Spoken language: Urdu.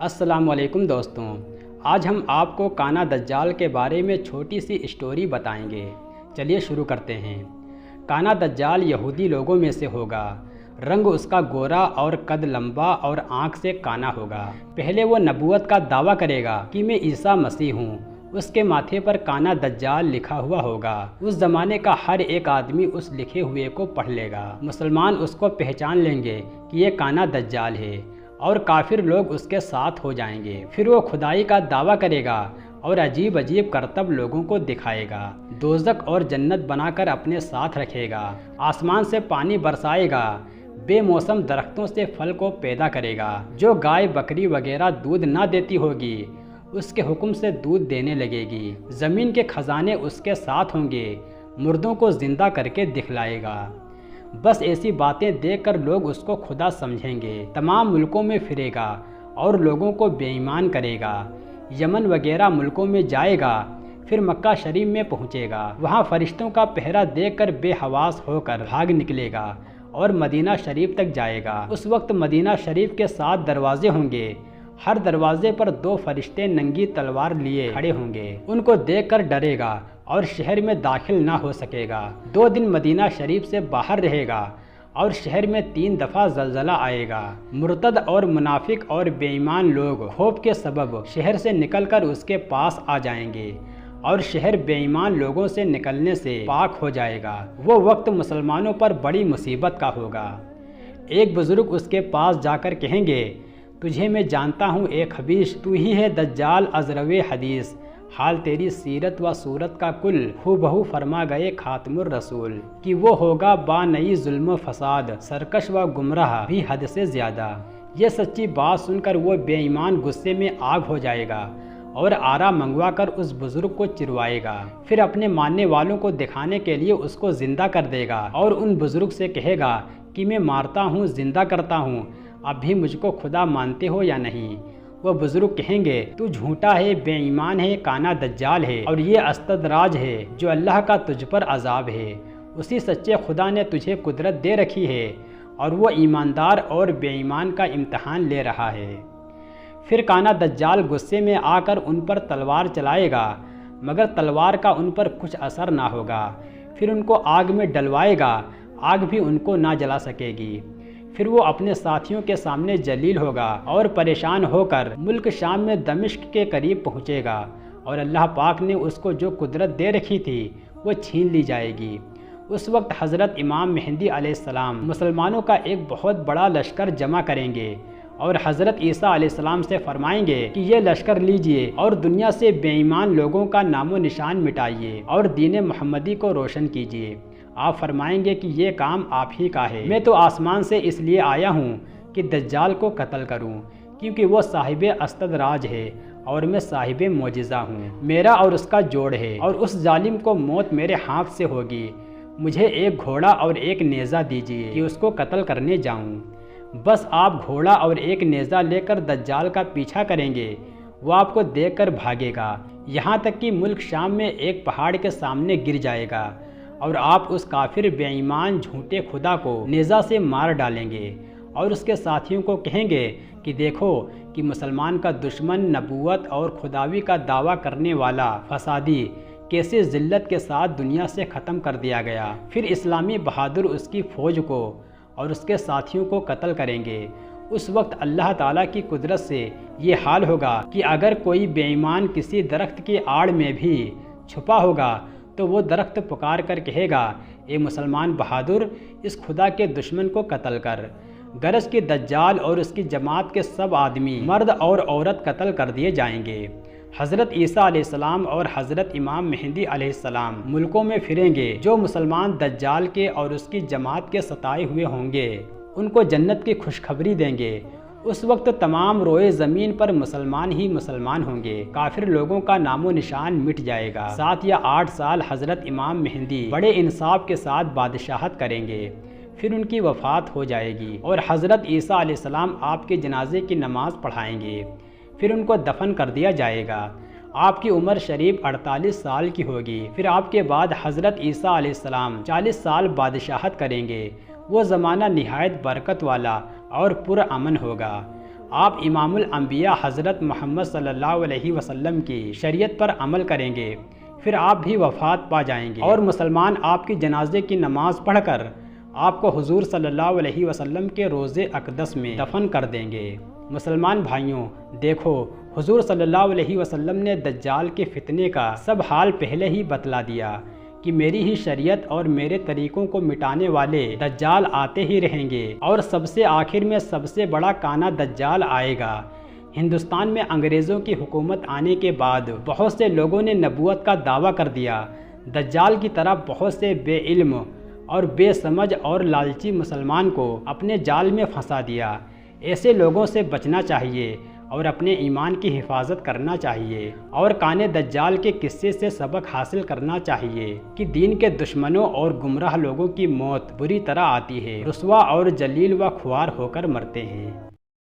السلام علیکم دوستوں، آج ہم آپ کو کانا دجال کے بارے میں چھوٹی سی اسٹوری بتائیں گے۔ چلیے شروع کرتے ہیں۔ کانا دجال یہودی لوگوں میں سے ہوگا۔ رنگ اس کا گورا اور قد لمبا اور آنکھ سے کانا ہوگا۔ پہلے وہ نبوت کا دعویٰ کرے گا کہ میں عیسیٰ مسیح ہوں۔ اس کے ماتھے پر کانا دجال لکھا ہوا ہوگا۔ اس زمانے کا ہر ایک آدمی اس لکھے ہوئے کو پڑھ لے گا۔ مسلمان اس کو پہچان لیں گے کہ یہ کانا دجال ہے، اور کافر لوگ اس کے ساتھ ہو جائیں گے۔ پھر وہ خدائی کا دعویٰ کرے گا اور عجیب عجیب کرتب لوگوں کو دکھائے گا۔ دوزخ اور جنت بنا کر اپنے ساتھ رکھے گا۔ آسمان سے پانی برسائے گا۔ بے موسم درختوں سے پھل کو پیدا کرے گا۔ جو گائے بکری وغیرہ دودھ نہ دیتی ہوگی، اس کے حکم سے دودھ دینے لگے گی۔ زمین کے خزانے اس کے ساتھ ہوں گے۔ مردوں کو زندہ کر کے دکھلائے گا۔ بس ایسی باتیں دیکھ کر لوگ اس کو خدا سمجھیں گے۔ تمام ملکوں میں پھرے گا اور لوگوں کو بے ایمان کرے گا۔ یمن وغیرہ ملکوں میں جائے گا، پھر مکہ شریف میں پہنچے گا۔ وہاں فرشتوں کا پہرا دیکھ کر بے حواس ہو کر بھاگ نکلے گا اور مدینہ شریف تک جائے گا۔ اس وقت مدینہ شریف کے 7 دروازے ہوں گے۔ ہر دروازے پر 2 فرشتے ننگی تلوار لیے کھڑے ہوں گے۔ ان کو دیکھ کر ڈرے گا اور شہر میں داخل نہ ہو سکے گا۔ 2 دن مدینہ شریف سے باہر رہے گا اور شہر میں 3 دفعہ زلزلہ آئے گا۔ مرتد اور منافق اور بے ایمان لوگ خوف کے سبب شہر سے نکل کر اس کے پاس آ جائیں گے، اور شہر بے ایمان لوگوں سے نکلنے سے پاک ہو جائے گا۔ وہ وقت مسلمانوں پر بڑی مصیبت کا ہوگا۔ ایک بزرگ اس کے پاس جا کر کہیں گے، تجھے میں جانتا ہوں اے خبیث، تو ہی ہے دجال ازروِ حدیث، حال تیری سیرت و صورت کا کل ہو بہو فرما گئے خاتم الرسول، کہ وہ ہوگا با نئی ظلم و فساد، سرکش و گمراہ بھی حد سے زیادہ۔ یہ سچی بات سن کر وہ بے ایمان غصے میں آگ ہو جائے گا اور آرا منگوا کر اس بزرگ کو چروائے گا۔ پھر اپنے ماننے والوں کو دکھانے کے لیے اس کو زندہ کر دے گا اور ان بزرگ سے کہے گا کہ میں مارتا ہوں، زندہ کرتا ہوں، اب بھی مجھ کو خدا مانتے ہو یا نہیں؟ وہ بزرگ کہیں گے، تو جھوٹا ہے، بے ایمان ہے، کانا دجال ہے، اور یہ استدراج ہے جو اللہ کا تجھ پر عذاب ہے۔ اسی سچے خدا نے تجھے قدرت دے رکھی ہے، اور وہ ایماندار اور بے ایمان کا امتحان لے رہا ہے۔ پھر کانا دجال غصے میں آ کر ان پر تلوار چلائے گا، مگر تلوار کا ان پر کچھ اثر نہ ہوگا۔ پھر ان کو آگ میں ڈلوائے گا، آگ بھی ان کو نہ جلا سکے گی۔ پھر وہ اپنے ساتھیوں کے سامنے ذلیل ہوگا اور پریشان ہو کر ملک شام میں دمشق کے قریب پہنچے گا، اور اللہ پاک نے اس کو جو قدرت دے رکھی تھی وہ چھین لی جائے گی۔ اس وقت حضرت امام مہدی علیہ السلام مسلمانوں کا ایک بہت بڑا لشکر جمع کریں گے، اور حضرت عیسیٰ علیہ السلام سے فرمائیں گے کہ یہ لشکر لیجئے اور دنیا سے بے ایمان لوگوں کا نام و نشان مٹائیے اور دین محمدی کو روشن کیجیے۔ آپ فرمائیں گے کہ یہ کام آپ ہی کا ہے۔ میں تو آسمان سے اس لیے آیا ہوں کہ دجال کو قتل کروں، کیونکہ وہ صاحب استدراج ہے اور میں صاحب معجزہ ہوں۔ میرا اور اس کا جوڑ ہے، اور اس ظالم کو موت میرے ہاتھ سے ہوگی۔ مجھے ایک گھوڑا اور ایک نیزہ دیجیے کہ اس کو قتل کرنے جاؤں۔ بس آپ گھوڑا اور ایک نیزہ لے کر دجال کا پیچھا کریں گے، وہ آپ کو دیکھ کر بھاگے گا، یہاں تک کہ ملک شام میں ایک پہاڑ کے سامنے گر جائے گا، اور آپ اس کافر بے ایمان جھوٹے خدا کو نیزہ سے مار ڈالیں گے، اور اس کے ساتھیوں کو کہیں گے کہ دیکھو کہ مسلمان کا دشمن، نبوت اور خداوی کا دعویٰ کرنے والا فسادی کیسے ذلت کے ساتھ دنیا سے ختم کر دیا گیا۔ پھر اسلامی بہادر اس کی فوج کو اور اس کے ساتھیوں کو قتل کریں گے۔ اس وقت اللہ تعالیٰ کی قدرت سے یہ حال ہوگا کہ اگر کوئی بے ایمان کسی درخت کی آڑ میں بھی چھپا ہوگا تو وہ درخت پکار کر کہے گا، اے مسلمان بہادر، اس خدا کے دشمن کو قتل کر۔ گرج کی دجال اور اس کی جماعت کے سب آدمی، مرد اور عورت قتل کر دیے جائیں گے۔ حضرت عیسیٰ علیہ السلام اور حضرت امام مہدی علیہ السلام ملکوں میں پھریں گے۔ جو مسلمان دجال کے اور اس کی جماعت کے ستائے ہوئے ہوں گے، ان کو جنت کی خوشخبری دیں گے۔ اس وقت تمام روئے زمین پر مسلمان ہی مسلمان ہوں گے، کافر لوگوں کا نام و نشان مٹ جائے گا۔ 7 یا 8 سال حضرت امام مہدی بڑے انصاف کے ساتھ بادشاہت کریں گے، پھر ان کی وفات ہو جائے گی، اور حضرت عیسیٰ علیہ السلام آپ کے جنازے کی نماز پڑھائیں گے، پھر ان کو دفن کر دیا جائے گا۔ آپ کی عمر شریف 48 سال کی ہوگی۔ پھر آپ کے بعد حضرت عیسیٰ علیہ السلام 40 سال بادشاہت کریں گے۔ وہ زمانہ نہایت برکت والا اور پرامن ہوگا۔ آپ امام الانبیاء حضرت محمد صلی اللہ علیہ وسلم کی شریعت پر عمل کریں گے، پھر آپ بھی وفات پا جائیں گے اور مسلمان آپ کی جنازے کی نماز پڑھ کر آپ کو حضور صلی اللہ علیہ وسلم کے روضے اقدس میں دفن کر دیں گے۔ مسلمان بھائیوں، دیکھو حضور صلی اللہ علیہ وسلم نے دجال کے فتنے کا سب حال پہلے ہی بتلا دیا کہ میری ہی شریعت اور میرے طریقوں کو مٹانے والے دجال آتے ہی رہیں گے، اور سب سے آخر میں سب سے بڑا کانا دجال آئے گا۔ ہندوستان میں انگریزوں کی حکومت آنے کے بعد بہت سے لوگوں نے نبوت کا دعویٰ کر دیا۔ دجال کی طرح بہت سے بے علم اور بے سمجھ اور لالچی مسلمان کو اپنے جال میں پھنسا دیا۔ ایسے لوگوں سے بچنا چاہیے اور اپنے ایمان کی حفاظت کرنا چاہیے، اور کانے دجال کے قصے سے سبق حاصل کرنا چاہیے کہ دین کے دشمنوں اور گمراہ لوگوں کی موت بری طرح آتی ہے، رسوا اور ذلیل و خوار ہو کر مرتے ہیں۔